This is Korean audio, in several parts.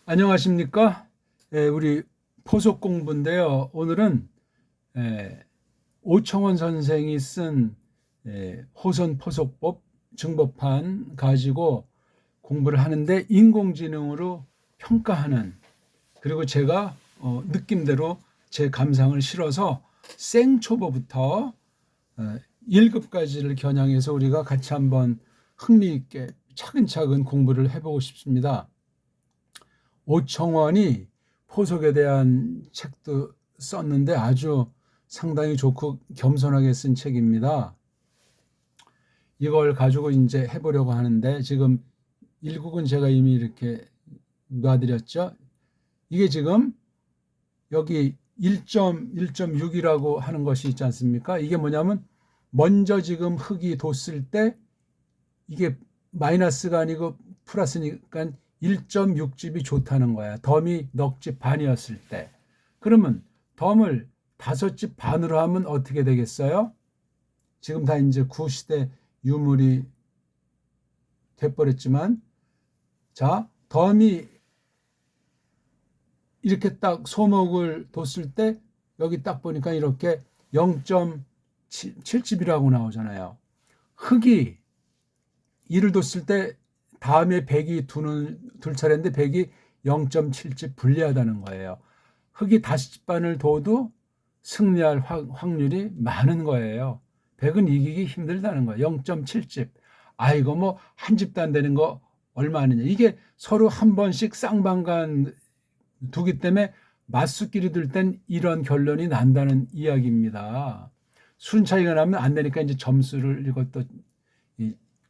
안녕하십니까? 우리 포속 공부인데요. 오늘은 오청원 선생이 쓴 호선 포속법 증법판 가지고 공부를 하는데 인공지능으로 평가하는, 그리고 제가 느낌대로 제 감상을 실어서 생초보부터 1급까지를 겨냥해서 우리가 같이 한번 흥미있게 차근차근 공부를 해보고 싶습니다. 오청원이 포속에 대한 책도 썼는데 아주 상당히 좋고 겸손하게 쓴 책입니다. 이걸 가지고 이제 해보려고 하는데, 지금 1국은 제가 이미 이렇게 놔드렸죠. 이게 지금 여기 1.1.6이라고 하는 것이 있지 않습니까? 이게 뭐냐면 먼저 지금 흙이 돋을 때 이게 마이너스가 아니고 플러스니까 1.6집이 좋다는 거야. 덤이 넉집 반이었을 때. 그러면 덤을 5집 반으로 하면 어떻게 되겠어요? 지금 다 이제 구시대 유물이 돼버렸지만, 자, 덤이 이렇게 딱 소목을 뒀을 때 여기 딱 보니까 이렇게 0.7집이라고 나오잖아요. 흙이 이를 뒀을 때 다음에 100이 둘 차례인데 100이 0.7집 불리하다는 거예요. 흙이 5집반을 둬도 승리할 확률이 많은 거예요. 100은 이기기 힘들다는 거예요. 0.7집. 이거 뭐 한 집도 안 되는 거 얼마 아니냐. 이게 서로 한 번씩 쌍방간 두기 때문에 맞수끼리 들 땐 이런 결론이 난다는 이야기입니다. 순 차이가 나면 안 되니까 이제 점수를 이것도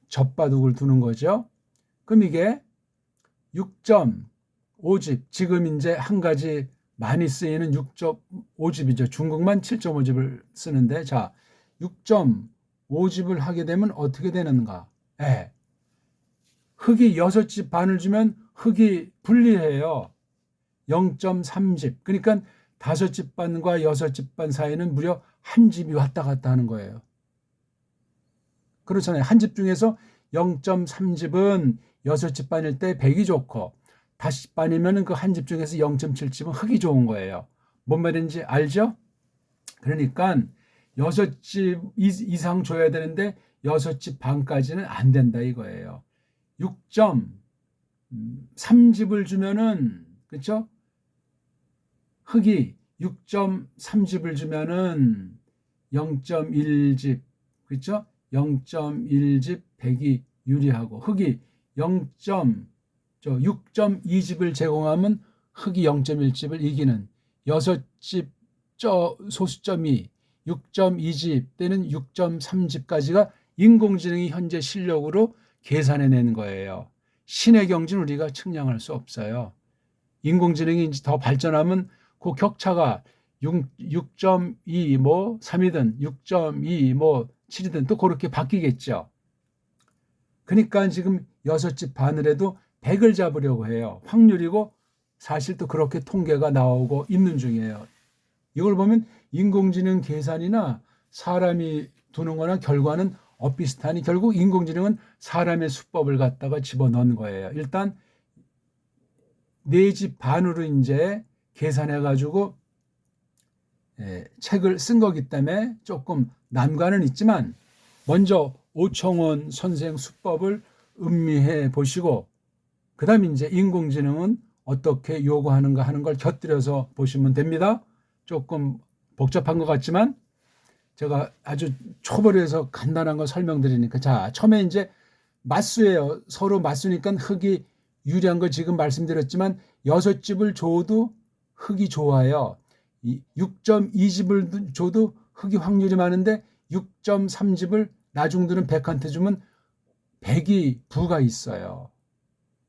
젖바둑을 두는 거죠. 그럼 이게 6.5집, 지금 이제 한 가지 많이 쓰이는 6.5집이죠. 중국만 7.5집을 쓰는데, 자, 6.5집을 하게 되면 어떻게 되는가? 흙이 6집 반을 주면 흙이 불리해요. 0.3집. 그러니까 5집 반과 6집 반 사이는 무려 한 집이 왔다 갔다 하는 거예요. 그렇잖아요. 한 집 중에서 0.3집은 6집 반일 때 100이 좋고, 5집 반이면 그 한 집 중에서 0.7집은 흙이 좋은 거예요. 뭔 말인지 알죠? 그러니까 6집 이상 줘야 되는데 6집 반까지는 안 된다 이거예요. 6.3집을 주면은, 그렇죠? 흙이 6.3집을 주면은 0.1집, 그렇죠? 0.1집 100이 유리하고, 흙이 6.2집을 제공하면 흙이 0.1집을 이기는, 6집 소수점이 6.2집 때는 6.3집까지가 인공지능이 현재 실력으로 계산해낸 거예요. 신의 경지는 우리가 측량할 수 없어요. 인공지능이 이제 더 발전하면 그 격차가 6.2 뭐 3이든 6.2 뭐 7이든 또 그렇게 바뀌겠죠. 그러니까 지금 6집 반을 해도 100을 잡으려고 해요. 확률이고 사실 또 그렇게 통계가 나오고 있는 중이에요. 이걸 보면 인공지능 계산이나 사람이 두는 거나 결과는 엇비슷하니 결국 인공지능은 사람의 수법을 갖다가 집어넣은 거예요. 일단 4집 반으로 이제 계산해 가지고 책을 쓴 거기 때문에 조금 난관은 있지만, 먼저 오청원 선생 수법을 음미해 보시고, 그 다음에 이제 인공지능은 어떻게 요구하는가 하는 걸 곁들여서 보시면 됩니다. 조금 복잡한 것 같지만 제가 아주 초벌로 해서 간단한 거 설명드리니까, 자, 처음에 이제 맞수예요. 서로 맞수니까 흙이 유리한 거 지금 말씀드렸지만 6집을 줘도 흙이 좋아요. 6.2집을 줘도 흙이 확률이 많은데 6.3집을 나중들은 100한테 주면 100이 부가 있어요.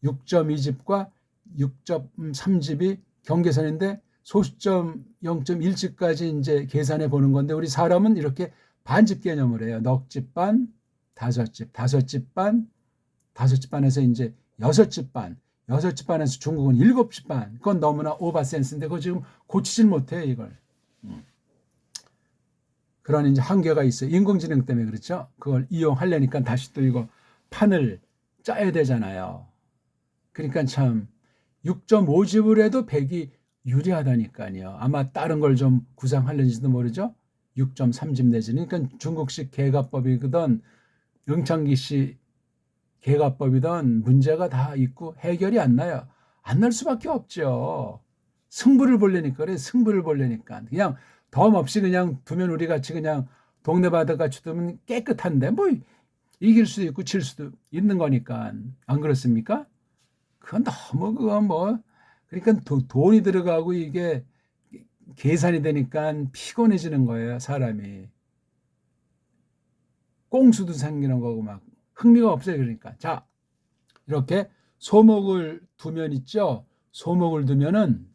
6.2집과 6.3집이 경계선인데 소수점 0.1집까지 이제 계산해 보는 건데, 우리 사람은 이렇게 반집 개념을 해요. 넉집 반, 5집, 5집 반, 5집 반에서 이제 6집 반, 6집 반에서 중국은 7집 반. 그건 너무나 오버센스인데 그거 지금 고치질 못해요, 이걸. 그런 이제 한계가 있어요. 인공지능 때문에 그렇죠. 그걸 이용하려니까 다시 또 이거 판을 짜야 되잖아요. 그러니까 참 6.5집을 해도 백이 유리하다니까요. 아마 다른 걸 좀 구상하려는지도 모르죠. 6.3집 내지는. 그러니까 중국식 계가법이거든 응창기 씨 계가법이든 문제가 다 있고 해결이 안 나요. 안 날 수밖에 없죠. 승부를 보려니까 그래. 승부를 보려니까. 그냥 덤 없이 그냥 두면 우리 같이 그냥 동네 바다같이 두면 깨끗한데 뭐 이길 수도 있고 질 수도 있는 거니까. 안 그렇습니까? 그건 너무 그건 뭐 그러니까 돈이 들어가고 이게 계산이 되니까 피곤해지는 거예요, 사람이. 꽁수도 생기는 거고 막 흥미가 없어요, 그러니까. 자, 이렇게 소목을 두면 있죠. 소목을 두면은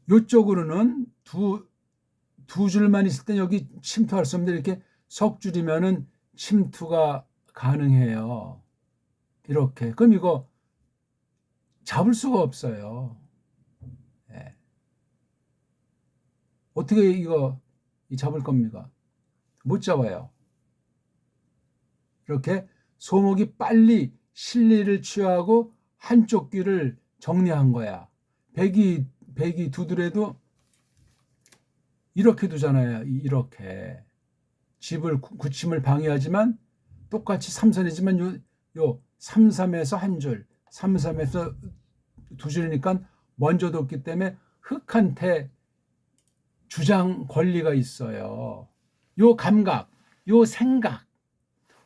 요쪽으로는 두 줄만 있을 때 여기 침투할 수 없는데 이렇게 석 줄이면은 침투가 가능해요. 이렇게. 그럼 이거 잡을 수가 없어요. 예. 어떻게 이거 잡을 겁니까? 못 잡아요. 이렇게 소목이 빨리 실리를 취하고 한쪽 귀를 정리한 거야. 백이 두드려도 이렇게 두잖아요. 이렇게. 집을 굳힘을 방해하지만 똑같이 삼선이지만 요 3-3에서 한 줄, 3-3에서 두 줄이니까 먼저 뒀기 때문에 흑한테 주장 권리가 있어요. 요 감각, 요 생각.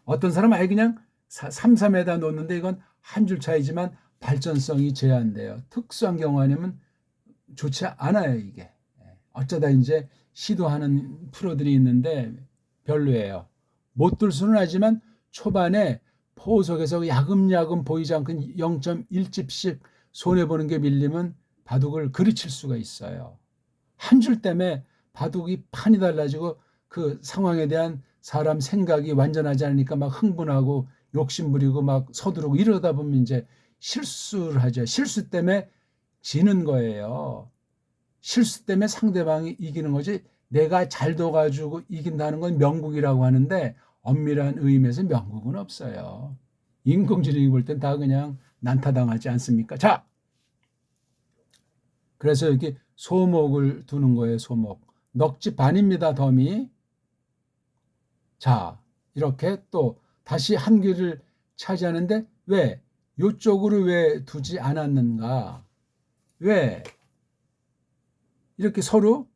어떤 사람은 아예 그냥 3-3에다 놓는데 이건 한 줄 차이지만 발전성이 제한돼요. 특수한 경우 아니면 좋지 않아요, 이게. 어쩌다 이제 시도하는 프로들이 있는데 별로예요. 못 둘 수는 하지만 초반에 포석에서 야금야금 보이지 않고 0.1집씩 손해보는 게 밀리면 바둑을 그르칠 수가 있어요. 한 줄 때문에 바둑이 판이 달라지고 그 상황에 대한 사람 생각이 완전하지 않으니까 막 흥분하고 욕심부리고 막 서두르고 이러다 보면 이제 실수를 하죠. 실수 때문에 지는 거예요. 실수 때문에 상대방이 이기는 거지 내가 잘 둬가지고 이긴다는 건 명국이라고 하는데 엄밀한 의미에서 명국은 없어요. 인공지능이 볼 땐 다 그냥 난타당하지 않습니까? 자, 그래서 여기 소목을 두는 거예요. 소목. 넉지 반입니다. 덤이. 자, 이렇게 또 다시 한 귀를 차지하는데 왜? 이쪽으로 왜 두지 않았는가? 왜? 이렇게 서로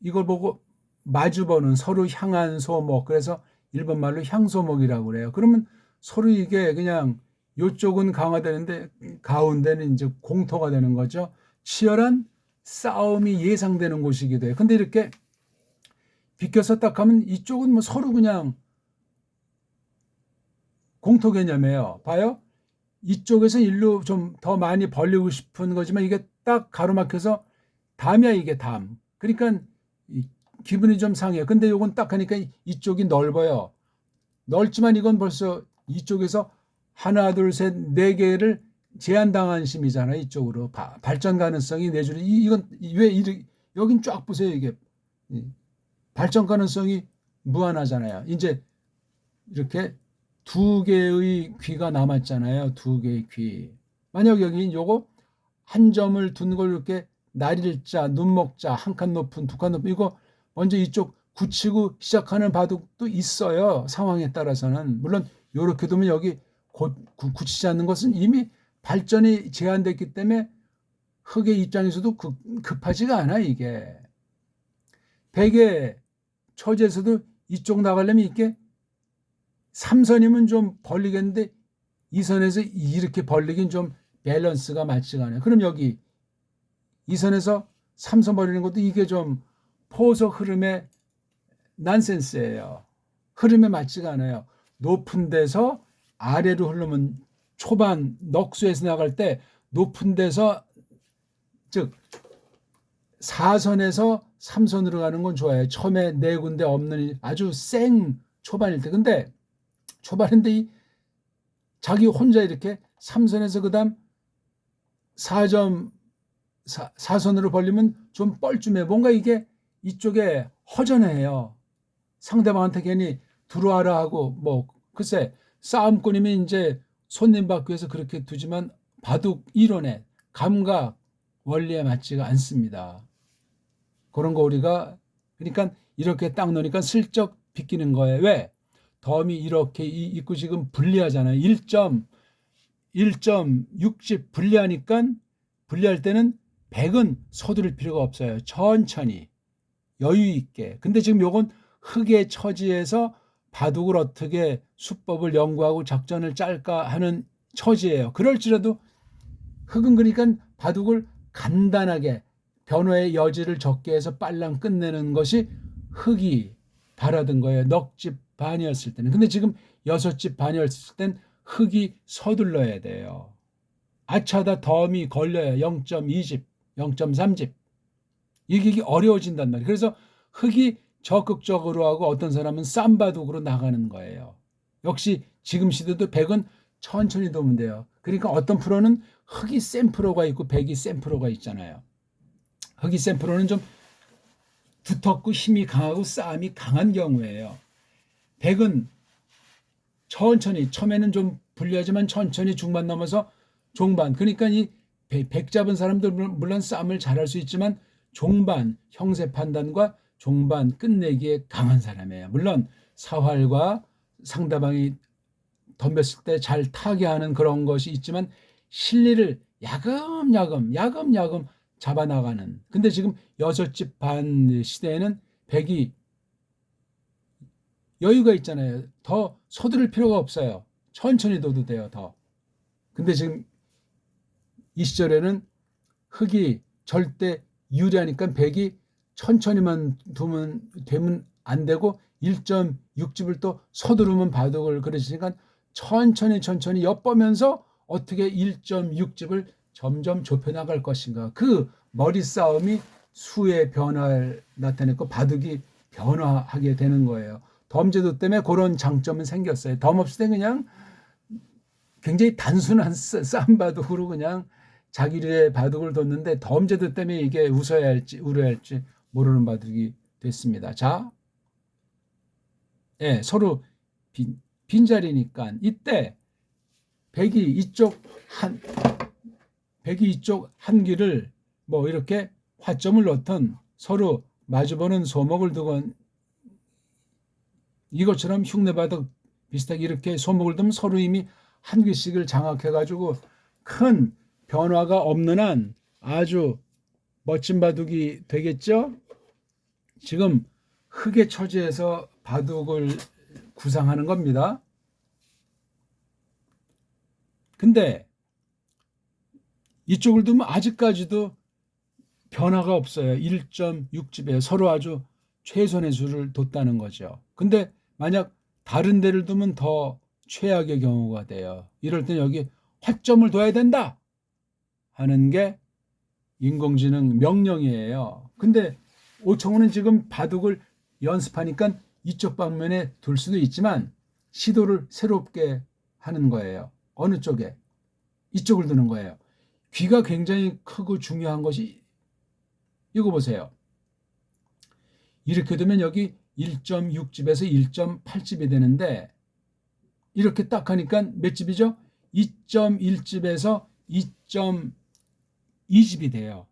이걸 보고 마주보는 서로 향한 소목. 그래서 일본 말로 향소목이라고 그래요. 그러면 서로 이게 그냥 이쪽은 강화되는데 가운데는 이제 공토가 되는 거죠. 치열한 싸움이 예상되는 곳이기도 해요. 근데 이렇게 비껴서 딱 하면 이쪽은 뭐 서로 그냥 공토 개념이에요. 봐요. 이쪽에서 일로 좀 더 많이 벌리고 싶은 거지만 이게 딱 가로막혀서 담이야, 이게 담. 그러니까 기분이 좀 상해요. 근데 요건 딱 하니까 이쪽이 넓어요. 넓지만 이건 벌써 이쪽에서 하나, 둘, 셋, 네 개를 제한당한 심이잖아요. 이쪽으로. 발전 가능성이 네 줄. 이건 왜 이렇게, 여긴 쫙 보세요. 이게. 발전 가능성이 무한하잖아요. 이제 이렇게 두 개의 귀가 남았잖아요. 두 개의 귀. 만약 여기 요거 한 점을 둔 걸 이렇게 날일자, 눈목자, 한 칸 높은, 두 칸 높은 이거 먼저 이쪽 굳히고 시작하는 바둑도 있어요. 상황에 따라서는. 물론 이렇게 두면 여기 굳히지 않는 것은 이미 발전이 제한됐기 때문에 흑의 입장에서도 급하지가 않아 이게. 백의 처지에서도 이쪽 나가려면 이렇게 3선이면 좀 벌리겠는데 2선에서 이렇게 벌리긴 좀 밸런스가 맞지가 않아요. 그럼 여기 2선에서 3선 벌리는 것도 이게 좀 포석 흐름의 난센스예요. 흐름에 맞지가 않아요. 높은 데서 아래로 흐르면 초반 넉수에서 나갈 때 높은 데서 즉 4선에서 3선으로 가는 건 좋아요. 처음에 네 군데 없는 아주 생 초반일 때. 근데 초반인데 이 자기 혼자 이렇게 3선에서 그다음 4선으로 벌리면 좀 뻘쭘해. 뭔가 이게 이쪽에 허전해요. 상대방한테 괜히 들어와라 하고 뭐 글쎄 싸움꾼이면 이제 손님 받기 위해서 그렇게 두지만 바둑 이론의 감각 원리에 맞지가 않습니다. 그런 거 우리가 그러니까 이렇게 딱 놓으니까 슬쩍 비끼는 거예요. 왜? 덤이 이렇게 있고 지금 불리하잖아요. 1.60 불리하니까 불리할 때는 100은 서두를 필요가 없어요. 천천히 여유 있게. 근데 지금 요건 흙의 처지에서 바둑을 어떻게 수법을 연구하고 작전을 짤까 하는 처지예요. 그럴지라도 흙은 그러니까 바둑을 간단하게 변화의 여지를 적게 해서 빨랑 끝내는 것이 흙이 바라던 거예요. 넉 집 반이었을 때는. 근데 지금 6집 반이었을 땐 흙이 서둘러야 돼요. 아차다 덤이 걸려요. 0.2집, 0.3집. 이게 어려워진단 말이에요. 그래서 흙이 적극적으로 하고 어떤 사람은 쌈바둑으로 나가는 거예요. 역시 지금 시대도 100은 천천히 도면 돼요. 그러니까 어떤 프로는 흙이 센 프로가 있고 100이 센 프로가 있잖아요. 흙이 센 프로는 좀 두텁고 힘이 강하고 싸움이 강한 경우예요. 100은 천천히 처음에는 좀 불리하지만 천천히 중반 넘어서 종반 그러니까 이 100 잡은 사람들 물론 싸움을 잘할 수 있지만 종반 형세 판단과 종반 끝내기에 강한 사람이에요. 물론 사활과 상대방이 덤볐을 때 잘 타개하는 그런 것이 있지만 실리를 야금야금 잡아나가는. 근데 지금 6집 반 시대에는 100이 여유가 있잖아요. 더 서두를 필요가 없어요. 천천히 둬도 돼요. 더. 근데 지금 이 시절에는 흙이 절대 유리하니까 100이 천천히만 두면 되면 안 되고 1.6집을 또 서두르면 바둑을 그러시니까 천천히 엿보면서 어떻게 1.6집을 점점 좁혀나갈 것인가. 그 머리 싸움이 수의 변화를 나타냈고 바둑이 변화하게 되는 거예요. 덤제도 때문에 그런 장점은 생겼어요. 덤 없을 때 그냥 굉장히 단순한 싸움 바둑으로 그냥 자기의 바둑을 뒀는데 덤제도 때문에 이게 웃어야 할지 울어야 할지 모르는 바둑이 됐습니다. 자, 예, 서로 빈자리니까 이때 백이 이쪽 한 귀를 뭐 이렇게 화점을 넣던 서로 마주보는 소목을 두건 이것처럼 흉내바둑 비슷하게 이렇게 소목을 두면 서로 이미 한 귀씩을 장악해가지고 큰 변화가 없는 한 아주 멋진 바둑이 되겠죠. 지금 흙의 처지에서 바둑을 구상하는 겁니다. 근데 이쪽을 두면 아직까지도 변화가 없어요. 1.6집에 서로 아주 최선의 수를 뒀다는 거죠. 근데 만약 다른 데를 두면 더 최악의 경우가 돼요. 이럴 땐 여기 화점을 둬야 된다 하는 게 인공지능 명령이에요. 근데 오청호는 지금 바둑을 연습하니까 이쪽 방면에 둘 수도 있지만 시도를 새롭게 하는 거예요. 어느 쪽에? 이쪽을 두는 거예요. 귀가 굉장히 크고 중요한 것이 이거 보세요. 이렇게 되면 여기 1.6집에서 1.8집이 되는데 이렇게 딱 하니까 몇 집이죠? 2.1집에서 2.2집이 돼요.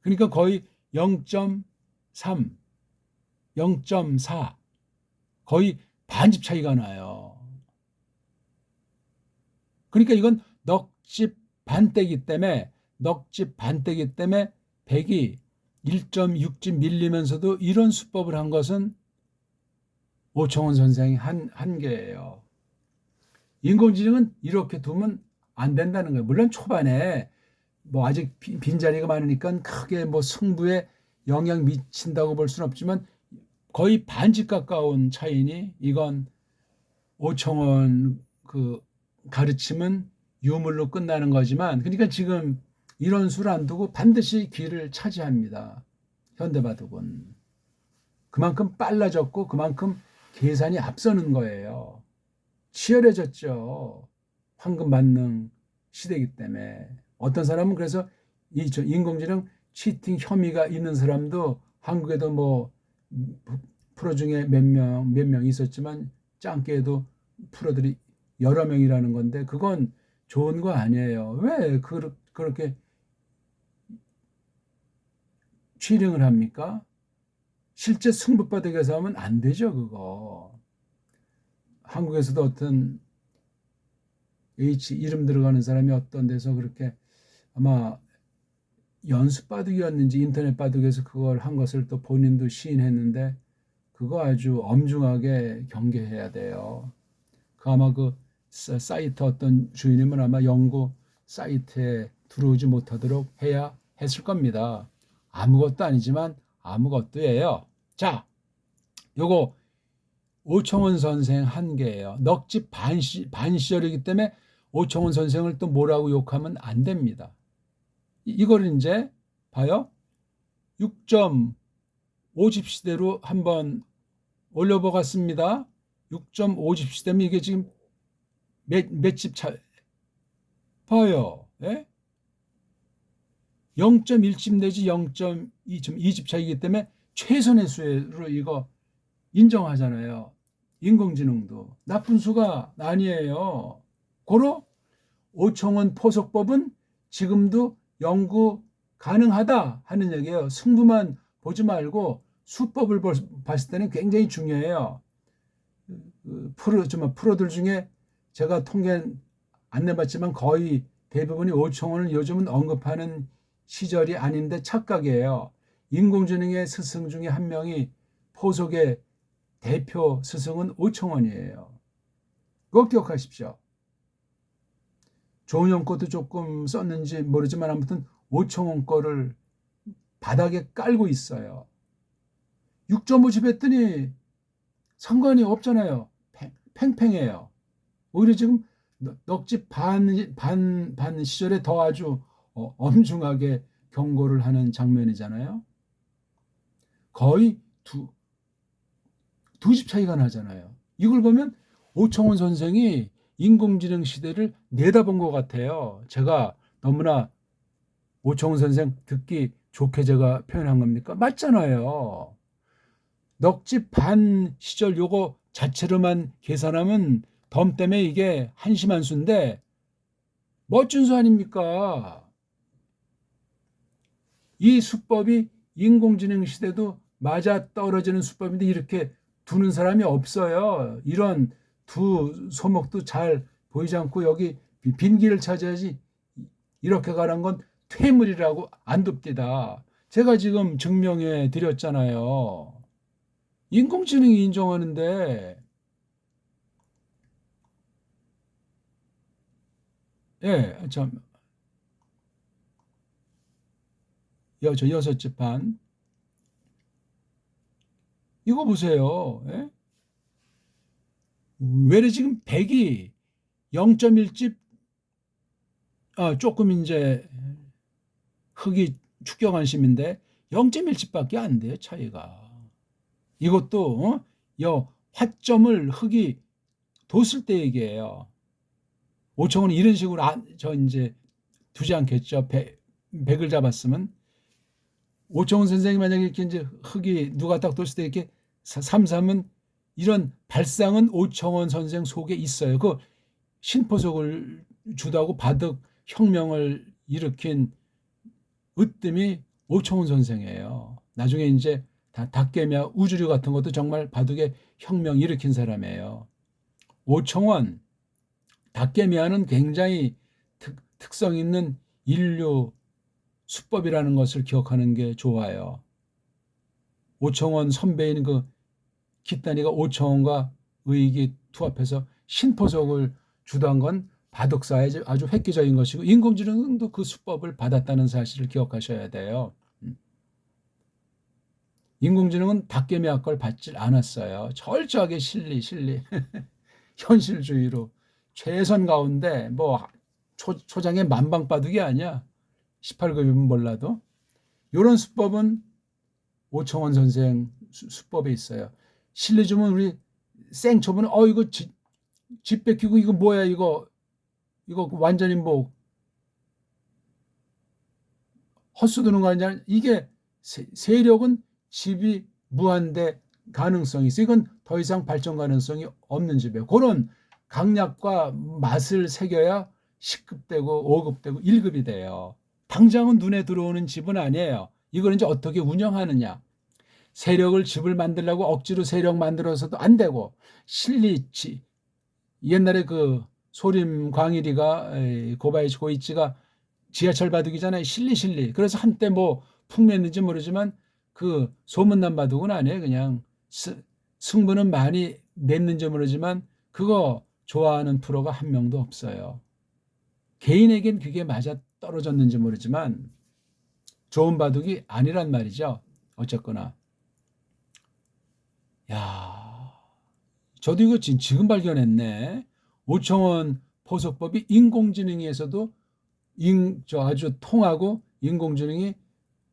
그러니까 거의 0.3, 0.4 거의 반집 차이가 나요. 그러니까 이건 넉집 반대기 때문에 100이 1.6집 밀리면서도 이런 수법을 한 것은 오청원 선생이 한 게예요. 인공지능은 이렇게 두면 안 된다는 거예요. 물론 초반에 뭐 아직 빈자리가 많으니까 크게 뭐 승부에 영향 미친다고 볼 수는 없지만 거의 반집 가까운 차이니 이건 오청원 그 가르침은 유물로 끝나는 거지만 그러니까 지금 이런 수를 안 두고 반드시 귀를 차지합니다. 현대바둑은. 그만큼 빨라졌고 그만큼 계산이 앞서는 거예요. 치열해졌죠. 황금 만능 시대이기 때문에. 어떤 사람은 그래서 이 인공지능 치팅 혐의가 있는 사람도 한국에도 뭐 프로 중에 몇 명 있었지만 짱깨에도 프로들이 여러 명이라는 건데 그건 좋은 거 아니에요. 왜 그렇게 취링을 합니까? 실제 승부바둑에서 하면 안 되죠, 그거. 한국에서도 어떤 H 이름 들어가는 사람이 어떤 데서 그렇게 아마 연습 바둑이었는지 인터넷 바둑에서 그걸 한 것을 또 본인도 시인했는데 그거 아주 엄중하게 경계해야 돼요. 그 아마 그 사이트 어떤 주인이면 아마 연구 사이트에 들어오지 못하도록 해야 했을 겁니다. 아무것도 아니지만 아무것도예요. 자, 요거 오청원 선생 한계예요. 넉집 반시절이기 때문에 오청원 선생을 또 뭐라고 욕하면 안 됩니다. 이걸 이제 봐요. 6.50시대로 한번 올려보겠습니다. 6.50시대면 이게 지금 몇 집 차 봐요. 예? 0.1집 내지 0.2집 차이기 때문에 최선의 수로 이거 인정하잖아요. 인공지능도 나쁜 수가 아니에요. 고로 오청원 포석법은 지금도 연구 가능하다 하는 얘기예요. 승부만 보지 말고 수법을 봤을 때는 굉장히 중요해요. 프로들 중에 제가 통계 안 내봤지만 거의 대부분이 오청원을 요즘은 언급하는 시절이 아닌데 착각이에요. 인공지능의 스승 중에 한 명이 포석의 대표 스승은 오청원이에요. 그거 기억하십시오. 조은영 것도 조금 썼는지 모르지만 아무튼 오청원 거를 바닥에 깔고 있어요. 6.5집 했더니 상관이 없잖아요. 팽팽해요. 오히려 지금 넉집 반 시절에 더 아주 엄중하게 경고를 하는 장면이잖아요. 거의 두 집 차이가 나잖아요. 이걸 보면 오청원 선생이 인공지능 시대를 내다본 것 같아요. 제가 너무나 오청원 선생 듣기 좋게 제가 표현한 겁니까? 맞잖아요. 넉집 반 시절 요거 자체로만 계산하면 덤 때문에 이게 한심한 수인데 멋진 수 아닙니까? 이 수법이 인공지능 시대도 맞아 떨어지는 수법인데 이렇게 두는 사람이 없어요. 이런 두 소목도 잘 보이지 않고 여기 빈길을 찾아야지 이렇게 가는 건 퇴물이라고 안 돕디다. 제가 지금 증명해 드렸잖아요. 인공지능이 인정하는데 예, 참 저 여섯 집 반 이거 보세요. 예? 왜 지금 100이 0.1집 조금 이제 흙이 축경한심인데 0.1집밖에 안 돼요, 차이가. 이것도 화점을 흙이 뒀을 때 얘기예요. 오청은 이런 식으로 저 이제 두지 않겠죠. 100을 잡았으면 오청은 선생님 만약에 이렇게 이제 흙이 누가 딱 뒀을 때 이렇게 3-3은 이런 발상은 오청원 선생 속에 있어요. 그 신포석을 주다고 바둑 혁명을 일으킨 으뜸이 오청원 선생이에요. 나중에 이제 닭개미야 우주류 같은 것도 정말 바둑의 혁명 일으킨 사람이에요. 오청원, 닭개미야는 굉장히 특성 있는 인류 수법이라는 것을 기억하는 게 좋아요. 오청원 선배인 그 기단이가 오청원과 의익이 투합해서 신포석을 주도한 건 바둑사에 아주 획기적인 것이고 인공지능도 그 수법을 받았다는 사실을 기억하셔야 돼요. 인공지능은 닭개미학 걸 받질 않았어요. 철저하게 실리 현실주의로 최선 가운데 뭐 초장의 만방바둑이 아니야. 18급이면 몰라도 이런 수법은 오청원 선생 수법에 있어요. 실리 주면 우리 생초보는 이거 집 뺏기고 이거 뭐야 이거 완전히 뭐 헛수두는 거 아니냐. 이게 세력은 집이 무한대 가능성이 있어. 이건 더 이상 발전 가능성이 없는 집이에요. 그런 강약과 맛을 새겨야 10급 되고 5급 되고 1급이 돼요. 당장은 눈에 들어오는 집은 아니에요. 이걸 이제 어떻게 운영하느냐. 세력을 집을 만들려고 억지로 세력 만들어서도 안 되고, 실리치, 옛날에 그 소림 광일이가 고바야시 고이치가 지하철 바둑이잖아요. 실리. 그래서 한때 뭐 풍미했는지 모르지만 그 소문난 바둑은 아니에요. 그냥 승부는 많이 냈는지 모르지만 그거 좋아하는 프로가 한 명도 없어요. 개인에겐 그게 맞아 떨어졌는지 모르지만 좋은 바둑이 아니란 말이죠. 어쨌거나. 야, 저도 이거 지금 발견했네. 오청원 포석법이 인공지능에서도 아주 통하고 인공지능이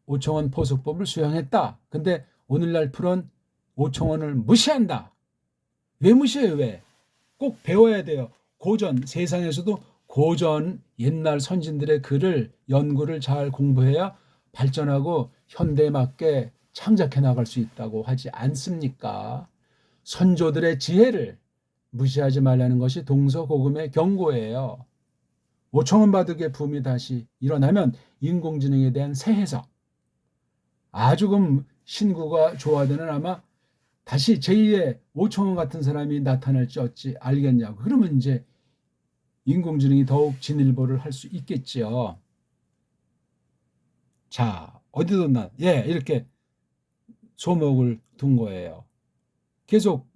오청원 포석법을 수행했다. 근데 오늘날 풀은 오청원을 무시한다. 왜 무시해요? 왜? 꼭 배워야 돼요. 고전, 세상에서도 고전 옛날 선진들의 글을 연구를 잘 공부해야 발전하고 현대에 맞게 창작해 나갈 수 있다고 하지 않습니까? 선조들의 지혜를 무시하지 말라는 것이 동서고금의 경고예요. 오청원 바둑의 붐이 다시 일어나면 인공지능에 대한 새 해석, 아주 신구가 조화되는 아마 다시 제2의 오청원 같은 사람이 나타날지 어찌 알겠냐고. 그러면 이제 인공지능이 더욱 진일보를 할 수 있겠지요. 자, 어디 뒀나? 예, 이렇게 소목을 둔 거예요. 계속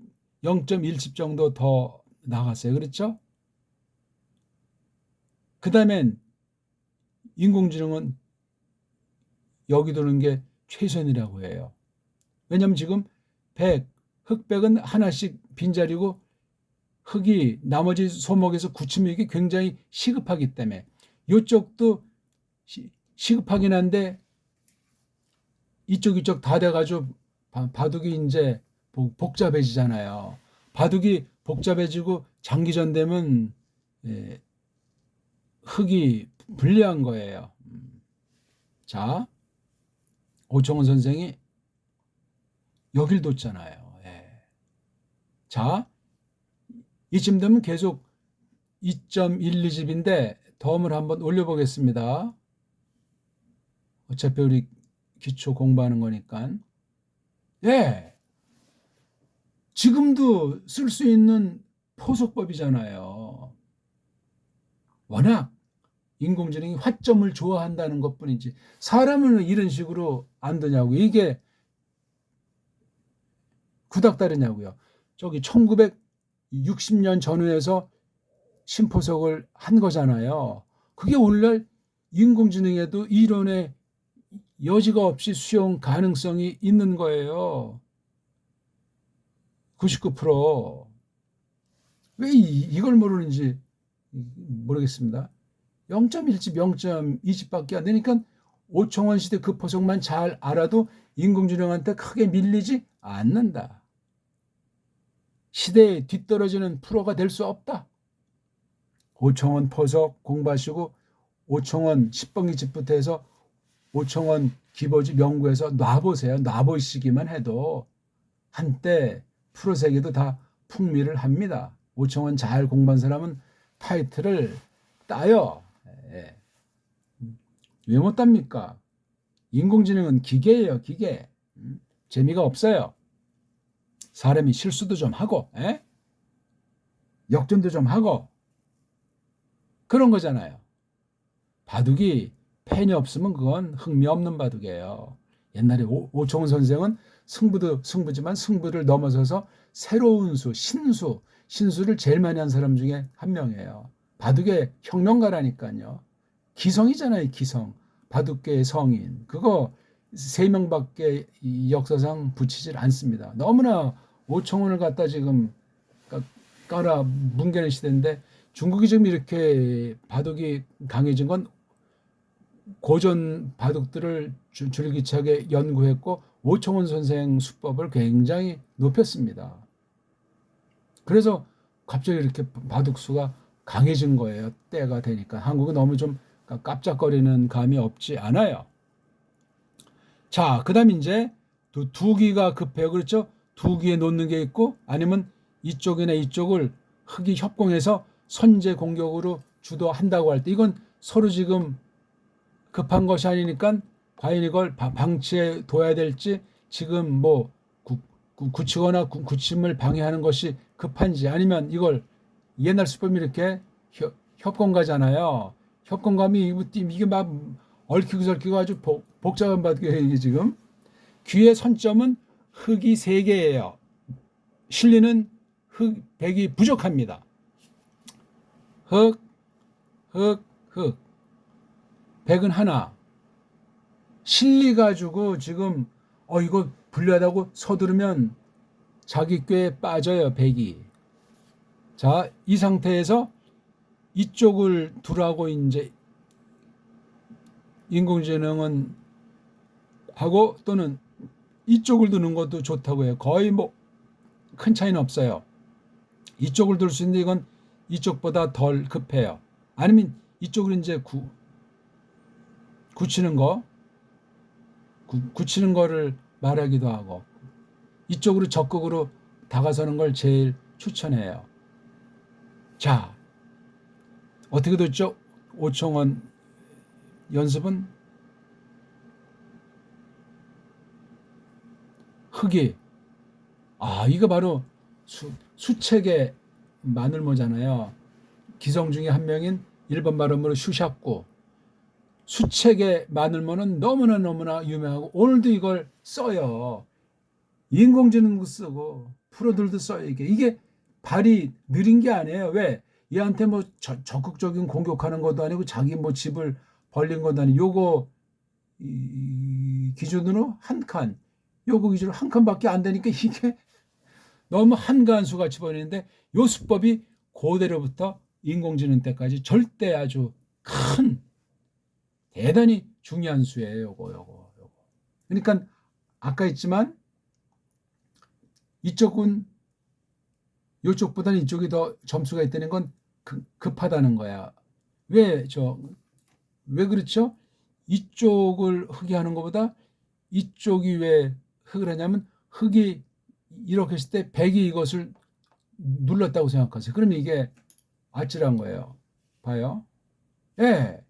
0.1집 정도 더 나갔어요. 그렇죠? 그 다음엔 인공지능은 여기 두는 게 최선이라고 해요. 왜냐하면 지금 흑백은 하나씩 빈자리고 흑이 나머지 소목에서 굳히기 굉장히 시급하기 때문에 이쪽도 시급하긴 한데 이쪽 다 돼가지고 바둑이 이제 복잡해지잖아요. 바둑이 복잡해지고 장기전 되면 흑이 불리한 거예요. 자, 오청원 선생이 여길 뒀잖아요. 자, 이쯤 되면 계속 2.12집인데 덤을 한번 올려보겠습니다. 어차피 우리 기초 공부하는 거니까. 지금도 쓸 수 있는 포석법이잖아요. 워낙 인공지능이 화점을 좋아한다는 것뿐이지 사람을 이런 식으로 안 되냐고. 이게 구닥다리냐고요. 저기 1960년 전후에서 신포석을 한 거잖아요. 그게 오늘날 인공지능에도 이론의 여지가 없이 수용 가능성이 있는 거예요. 99%. 왜 이걸 모르는지 모르겠습니다. 0.1집, 0.2집밖에 안 되니까 오청원 시대 그 포석만 잘 알아도 인공지능한테 크게 밀리지 않는다. 시대에 뒤떨어지는 프로가 될 수 없다. 오청원 포석 공부하시고 오청원 10번기집부터 해서 오청원 기보집 연구해서 놔보세요. 놔보시기만 해도 한때 프로 세계도 다 풍미를 합니다. 오청원 잘 공부한 사람은 타이틀을 따요. 왜 못 땁니까? 인공지능은 기계예요. 기계. 재미가 없어요. 사람이 실수도 좀 하고 역전도 좀 하고 그런 거잖아요. 바둑이 펜이 없으면 그건 흥미 없는 바둑이에요. 옛날에 오청원 선생은 승부도 승부지만 승부를 넘어서서 새로운 수, 신수를 제일 많이 한 사람 중에 한 명이에요. 바둑의 혁명가라니까요. 기성이잖아요. 기성. 바둑계의 성인. 그거 3명밖에 역사상 붙이질 않습니다. 너무나 오청원을 갖다 지금 깔아 뭉개는 시대인데 중국이 지금 이렇게 바둑이 강해진 건 고전 바둑들을 줄기차게 연구했고 오청원 선생 수법을 굉장히 높였습니다. 그래서 갑자기 이렇게 바둑수가 강해진 거예요. 때가 되니까. 한국은 너무 좀 깜짝거리는 감이 없지 않아요. 자, 그 다음 이제 두기가 급해요. 그렇죠? 두기에 놓는 게 있고 아니면 이쪽이나 이쪽을 흑이 협공해서 선제 공격으로 주도한다고 할 때 이건 서로 지금 급한 것이 아니니까 과연 이걸 방치해 둬야 될지 지금 뭐 굳히거나 굳힘을 방해하는 것이 급한지 아니면 이걸 옛날 수법이 이렇게 협공가잖아요. 협공감이 이게 막 얽히고 설키고 아주 복잡한 바둑이에요. 이게 지금 귀의 선점은 흑이 3개예요. 실리는 백이 부족합니다. 흑, 흑, 흑. 백은 하나. 실리 가지고 지금 이거 불리하다고 서두르면 자기 꾀에 빠져요. 백이. 자, 이 상태에서 이쪽을 두라고 이제 인공지능은 하고 또는 이쪽을 두는 것도 좋다고 해요. 거의 뭐 큰 차이는 없어요. 이쪽을 둘 수 있는데 이건 이쪽보다 덜 급해요. 아니면 이쪽으로 이제 굳히는 거, 굳히는 거를 말하기도 하고 이쪽으로 적극으로 다가서는 걸 제일 추천해요. 자, 어떻게 됐죠? 오청원 연습은 흑이 이거 바로 수책의 마늘모잖아요. 기성 중에 한 명인 일본 발음으로 슈샤꾸. 수책의 마늘모는 너무나 유명하고 오늘도 이걸 써요. 인공지능도 쓰고 프로들도 써요. 이게 발이 느린 게 아니에요. 왜? 얘한테 뭐 적극적인 공격하는 것도 아니고 자기 뭐 집을 벌린 것도 아니고 요거 기준으로 한 칸, 요거 기준으로 한 칸밖에 안 되니까 이게 너무 한가한 수같이 보이는데 요 수법이 고대로부터 인공지능 때까지 절대 아주 큰 대단히 중요한 수예요. 요거. 그러니까 아까 했지만 이쪽은 이쪽보다는 이쪽이 더 점수가 있다는 건 급하다는 거야. 왜 그렇죠? 이쪽을 흑이 하는 것보다 이쪽이 왜 흑을 하냐면 흑이 이렇게 했을 때 백이 이것을 눌렀다고 생각하세요. 그러면 이게 아찔한 거예요. 봐요. 예.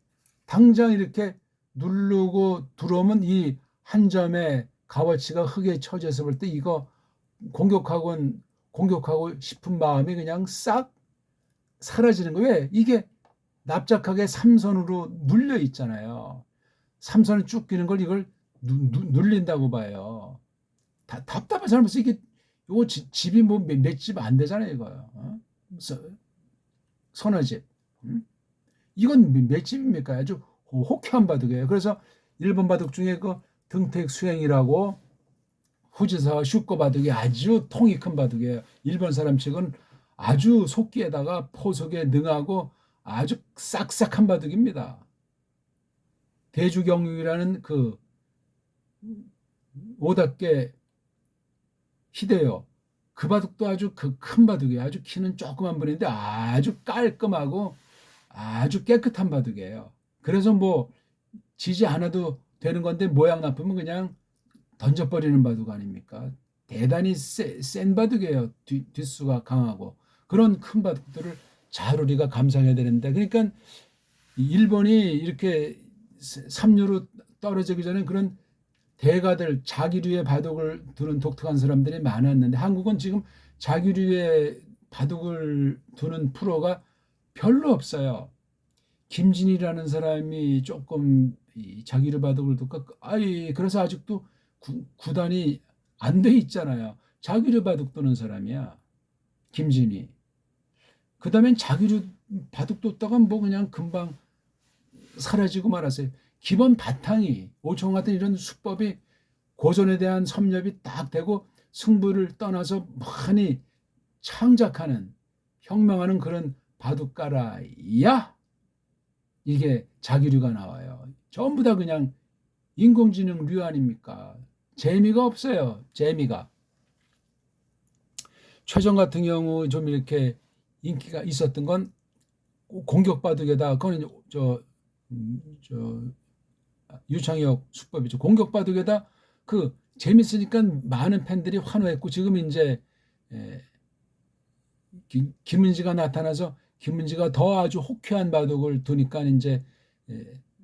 당장 이렇게 누르고 들어오면 이 한 점의 값어치가 흑에 처져서 볼 때 이거 공격하고 싶은 마음이 그냥 싹 사라지는 거예요. 왜? 이게 납작하게 삼선으로 눌려 있잖아요. 삼선을 쭉 끼는 걸 이걸 눌린다고 봐요. 답답한 사람은 이게 요거 집이 뭐 몇 집 안 되잖아요, 이거. 서너 집. 이건 몇 집입니까? 아주 호쾌한 바둑이에요. 그래서 일본 바둑 중에 그 등택 수행이라고 후지사 슈거 바둑이 아주 통이 큰 바둑이에요. 일본 사람 측은 아주 속기에다가 포석에 능하고 아주 싹싹한 바둑입니다. 대주경육이라는 그 오답계 히데요. 그 바둑도 아주 큰 바둑이에요. 아주 키는 조그만 분인데 아주 깔끔하고 아주 깨끗한 바둑이에요. 그래서 뭐 지지 않아도 되는 건데 모양 나쁘면 그냥 던져버리는 바둑 아닙니까? 대단히 센 바둑이에요. 뒷수가 강하고. 그런 큰 바둑들을 잘 우리가 감상해야 되는데 그러니까 일본이 이렇게 삼류로 떨어지기 전에 그런 대가들 자기류의 바둑을 두는 독특한 사람들이 많았는데 한국은 지금 자기류의 바둑을 두는 프로가 별로 없어요. 김진이라는 사람이 조금 자기류 바둑을 두고 그래서 아직도 구단이 안 돼 있잖아요. 자기류 바둑 두는 사람이야. 김진이. 그 다음엔 자기류 바둑 뒀다가 뭐 그냥 금방 사라지고 말았어요. 기본 바탕이 오청 같은 이런 수법이 고전에 대한 섭렵이 딱 되고 승부를 떠나서 많이 창작하는 혁명하는 그런 바둑가라야 이게 자기류가 나와요. 전부 다 그냥 인공지능류 아닙니까? 재미가 없어요. 재미가. 최정 같은 경우 좀 이렇게 인기가 있었던 건 공격바둑에다 그건 유창혁 수법이죠. 공격바둑에다 재밌으니까 많은 팬들이 환호했고 지금 이제 김은지가 나타나서 김은지가 더 아주 호쾌한 바둑을 두니까 이제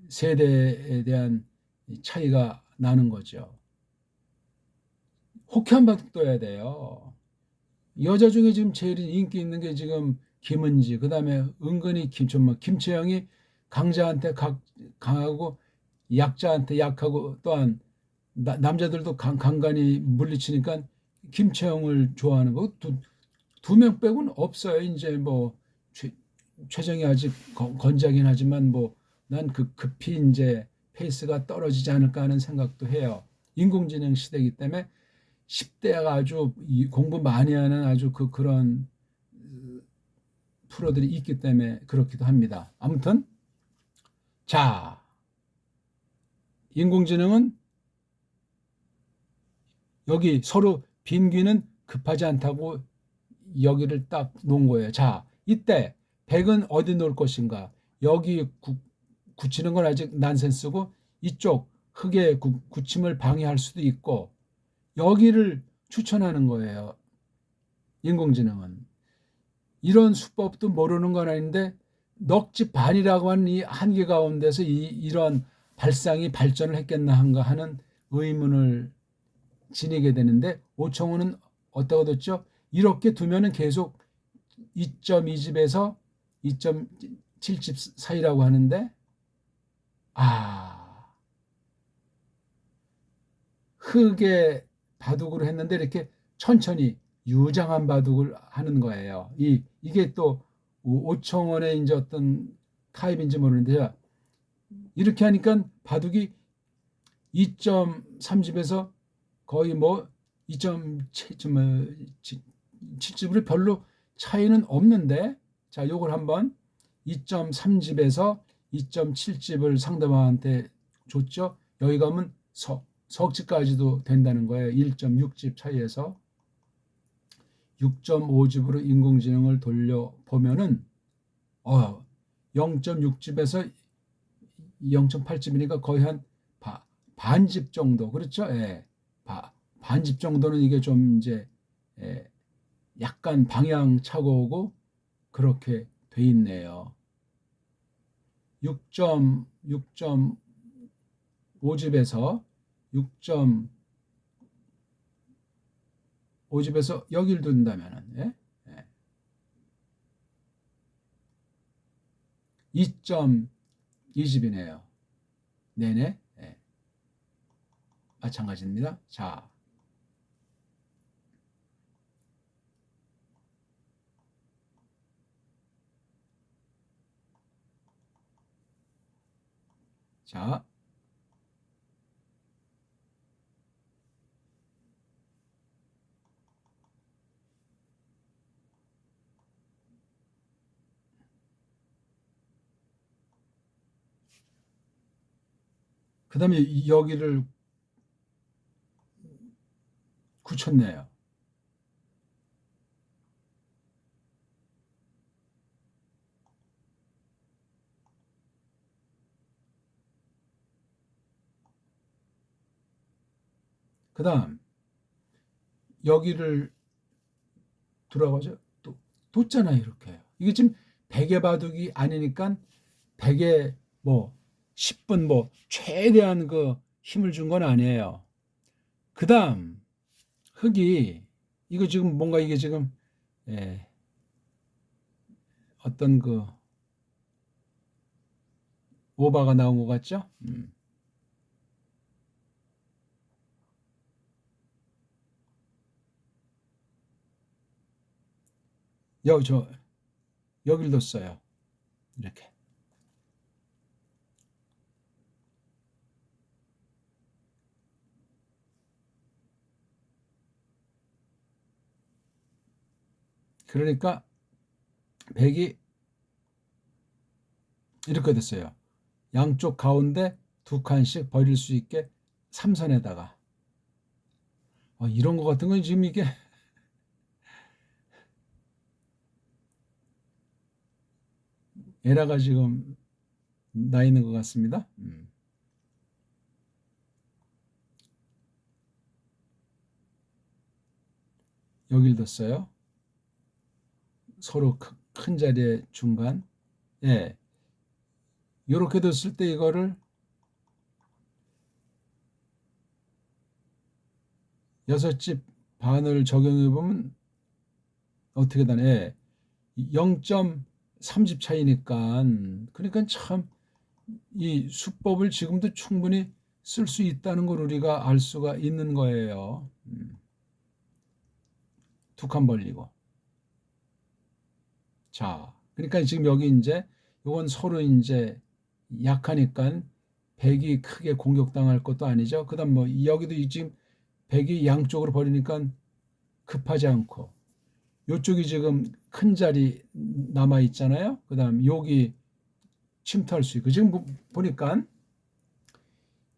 세대에 대한 차이가 나는 거죠. 호쾌한 바둑 둬야 돼요. 여자 중에 지금 제일 인기 있는 게 지금 김은지, 그 다음에 은근히 김채영이 강자한테 강하고 약자한테 약하고, 또한 남자들도 간간히 물리치니까 김채영을 좋아하는 거 두 명 빼고는 없어요. 이제 뭐 최정이 아직 건재하긴 하지만 뭐 난 급히 이제 페이스가 떨어지지 않을까 하는 생각도 해요. 인공지능 시대이기 때문에 10대가 아주 공부 많이 하는 아주 그런 프로들이 있기 때문에 그렇기도 합니다. 아무튼 자, 인공지능은 여기 서로 빈 귀는 급하지 않다고 여기를 딱 놓은 거예요. 자, 이때 100은 어디 놓을 것인가? 여기 굳히는 건 아직 난센스고, 이쪽 흙의 굳힘을 방해할 수도 있고, 여기를 추천하는 거예요. 인공지능은. 이런 수법도 모르는 건 아닌데 넋지 반이라고 하는 이 한계 가운데서 이런 발상이 발전을 했겠나 한가 하는 의문을 지니게 되는데, 오청호는 어떻게 됐죠? 이렇게 두면은 계속 2.2집에서 2.7집 사이라고 하는데, 흙의 바둑으로 했는데 이렇게 천천히 유장한 바둑을 하는 거예요. 이게 또 오청원의 이제 어떤 타입인지 모르는데요. 이렇게 하니까 바둑이 2.3집에서 거의 뭐 2.7집으로 별로 차이는 없는데, 자, 요걸 한번 2.3집에서 2.7집을 상대방한테 줬죠. 여기 가면 석집까지도 된다는 거예요. 1.6집 차이에서 6.5집으로 인공지능을 돌려보면은 0.6집에서 0.8집이니까 거의 한 반집 정도, 그렇죠? 예. 반집 정도는 이게 좀 이제 약간 방향 차고고 그렇게 돼 있네요. 6.5집에서 6.5집에서 여기를 둔다면은 2.2집이네요. 네네. 마찬가지입니다. 자, 자, 그 다음에 여기를 굳혔네요. 그 다음 여기를 들어가죠. 또 뒀잖아요. 이렇게. 이게 지금 베개 바둑이 아니니까 베개 뭐 10분 뭐 최대한 그 힘을 준 건 아니에요. 그 다음 흙이 이거 지금 뭔가 이게 지금 예, 어떤 그 오바가 나온 것 같죠? 저 여길 뒀어요. 이렇게. 그러니까 백이 이렇게 됐어요. 양쪽 가운데 두 칸씩 버릴 수 있게 삼선에다가 이런 거 같은 건 지금 이게 에라가 지금 나 있는 것 같습니다. 여길 뒀어요. 서로 큰 자리의 중간. 예. 요렇게 뒀을 때 이거를 6집 반을 적용해 보면 어떻게 되나? 예. 0.3집 차이니까. 그러니까 참 이 수법을 지금도 충분히 쓸 수 있다는 걸 우리가 알 수가 있는 거예요. 두 칸 벌리고. 자, 그러니까 지금 여기 이제 요건 서로 이제 약하니까 백이 크게 공격당할 것도 아니죠. 그다음 뭐 여기도 지금 백이 양쪽으로 버리니까 급하지 않고 요쪽이 지금 큰 자리 남아 있잖아요. 그다음 여기 침투할 수 있고 지금 보니까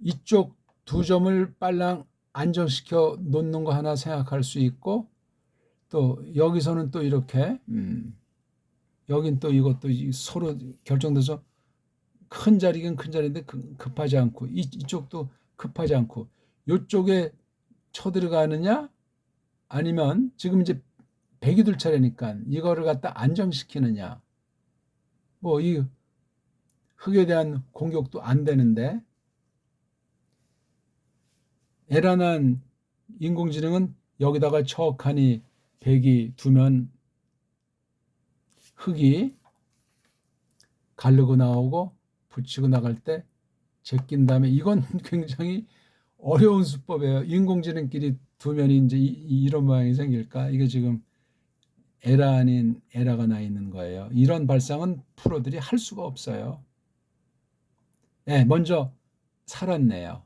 이쪽 두 점을 빨랑 안정시켜 놓는 거 하나 생각할 수 있고 또 여기서는 또 이렇게 여긴 또 이것도 서로 결정돼서 큰 자리긴 큰 자리인데 급하지 않고 이쪽도 급하지 않고 이쪽에 쳐들어가느냐 아니면 지금 이제 백이 둘 차례니까 이거를 갖다 안정시키느냐 뭐 이 흙에 대한 공격도 안 되는데 에라난 인공지능은 여기다가 척하니 백이 두면 흙이 가르고 나오고 붙이고 나갈 때 제낀 다음에 이건 굉장히 어려운 수법이에요. 인공지능끼리 두면이 이제 이런 모양이 생길까? 이게 지금 에라 아닌 에라가 나 있는 거예요. 이런 발상은 프로들이 할 수가 없어요. 네, 먼저 살았네요.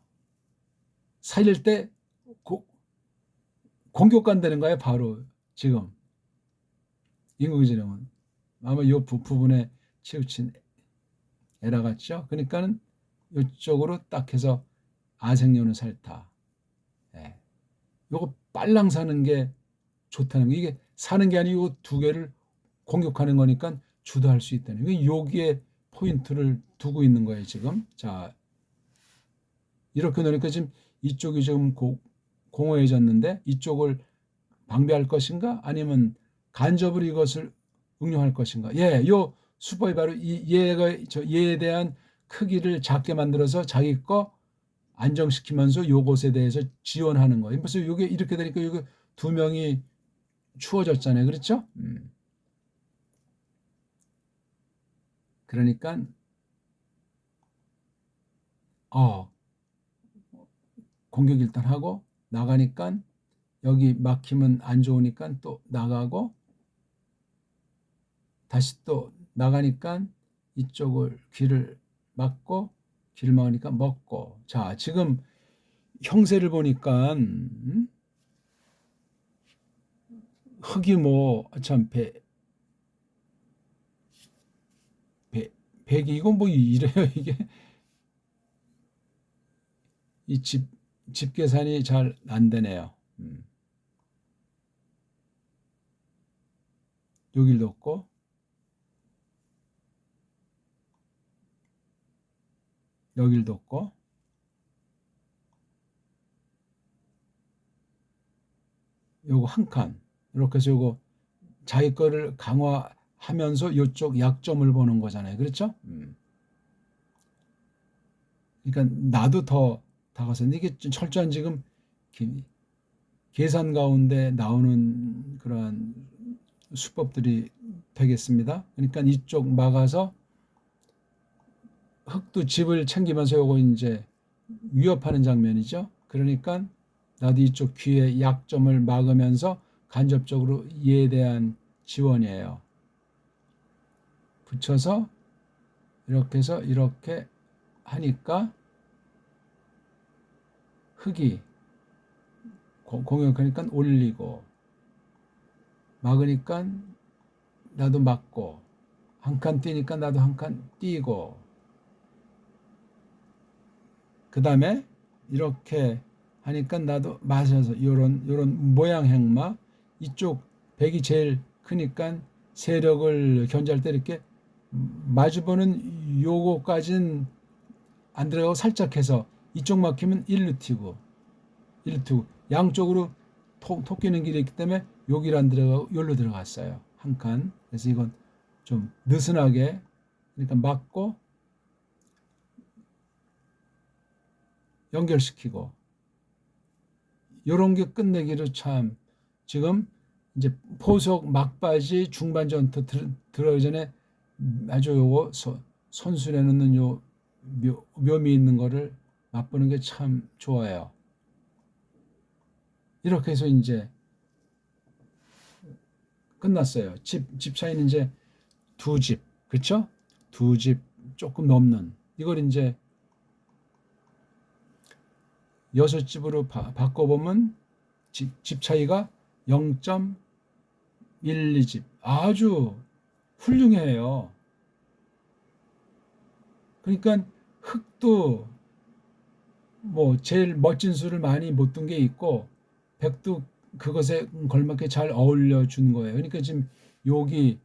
살릴 때 공격 간다는 거예요. 바로 지금 인공지능은 아마 이 부분에 치우친 에라 같죠. 그러니까는 이쪽으로 딱 해서 아생연은 살타. 예. 요거 빨랑 사는 게 좋다는 거. 이게 사는 게 아니고 두 개를 공격하는 거니까 주도할 수 있다는 거. 여기에 포인트를 두고 있는 거예요, 지금. 자, 이렇게 놓으니까 지금 이쪽이 지금 공허해졌는데 이쪽을 방비할 것인가? 아니면 간접으로 이것을 응용할 것인가? 예, 요 수법이 바로 얘에 대한 크기를 작게 만들어서 자기 거 안정시키면서 요것에 대해서 지원하는 거예요. 그래서 이게 이렇게 되니까 이게 두 명이 추워졌잖아요. 그렇죠? 그러니까 공격 일단 하고 나가니까 여기 막히면 안 좋으니까 또 나가고 다시 또 나가니까 이쪽을 귀를 막고 귀를 막으니까 먹고. 자, 지금 형세를 보니까 흙이 뭐 참 백이 이건 뭐 이래요 이게 이 집 계산이 잘 안 되네요. 여기도 없고 여기도 없고 요거 한 칸 이렇게 해서 요거 자기 거를 강화하면서 요쪽 약점을 보는 거잖아요. 그렇죠? 그러니까 나도 더 다가서 이게 철저한 지금 계산 가운데 나오는 그러한 수법들이 되겠습니다. 그러니까 이쪽 막아서 흙도 집을 챙기면서 요거 이제 위협하는 장면이죠. 그러니까 나도 이쪽 귀의 약점을 막으면서 간접적으로 이에 대한 지원이에요. 붙여서 이렇게 해서 이렇게 하니까 흙이 공격하니까 올리고 막으니까 나도 막고 한 칸 뛰니까 나도 한 칸 뛰고 그 다음에 이렇게 하니까 나도 맞아서 요런 모양 행마 이쪽 백이 제일 크니까 세력을 견제할 때 이렇게 마주보는 요거까지는 안 들어가고 살짝 해서 이쪽 막히면 일루 튀고 양쪽으로 톡 끼는 길이 있기 때문에 여기를 안 들어가고 여기로 들어갔어요. 한 칸. 그래서 이건 좀 느슨하게, 그러니까 막고 연결시키고, 요런 게 끝내기로 참, 지금 이제 포석 막바지 중반 전투 들어가기 전에 아주 요거 손수레 넣는 요 묘미 있는 거를 맛보는 게 참 좋아요. 이렇게 해서 이제 끝났어요. 집 차이는 이제 두 집, 그쵸? 두 집 조금 넘는, 이걸 이제 여섯 집으로 바꿔보면 집 차이가 0.12집. 아주 훌륭해요. 그러니까 흑도 뭐 제일 멋진 수를 많이 못 둔 게 있고, 백도 그것에 걸맞게 잘 어울려 준 거예요. 그러니까 지금 여기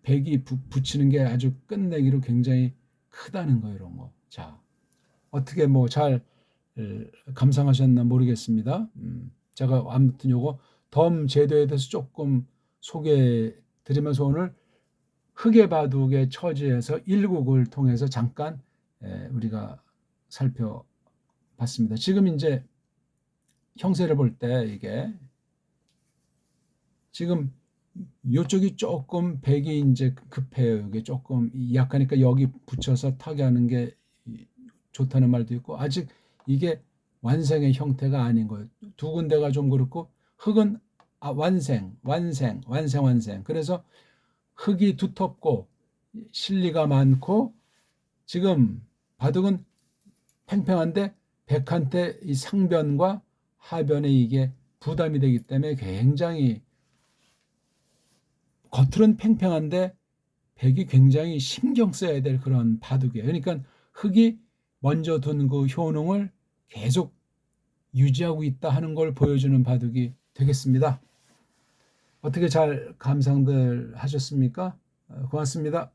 백이 붙이는 게 아주 끝내기로 굉장히 크다는 거예요, 이런 거. 자, 어떻게 뭐 잘 감상하셨나 모르겠습니다. 제가 아무튼 요거 덤 제도에 대해서 조금 소개해 드리면서 오늘 흑의 바둑의 처지에서 일국을 통해서 잠깐 우리가 살펴봤습니다. 지금 이제 형세를 볼 때 이게 지금 요쪽이 조금 백이 이제 급해요. 이게 조금 약하니까 여기 붙여서 타개하는 게 좋다는 말도 있고, 아직 이게 완생의 형태가 아닌 거예요. 두 군데가 좀 그렇고, 흑은 완생. 그래서 흑이 두텁고 실리가 많고, 지금 바둑은 팽팽한데 백한테 이 상변과 하변에 이게 부담이 되기 때문에 굉장히, 겉으로는 팽팽한데 백이 굉장히 신경 써야 될 그런 바둑이에요. 그러니까 흑이 먼저 둔 그 효능을 계속 유지하고 있다 하는 걸 보여주는 바둑이 되겠습니다. 어떻게 잘 감상들 하셨습니까? 고맙습니다.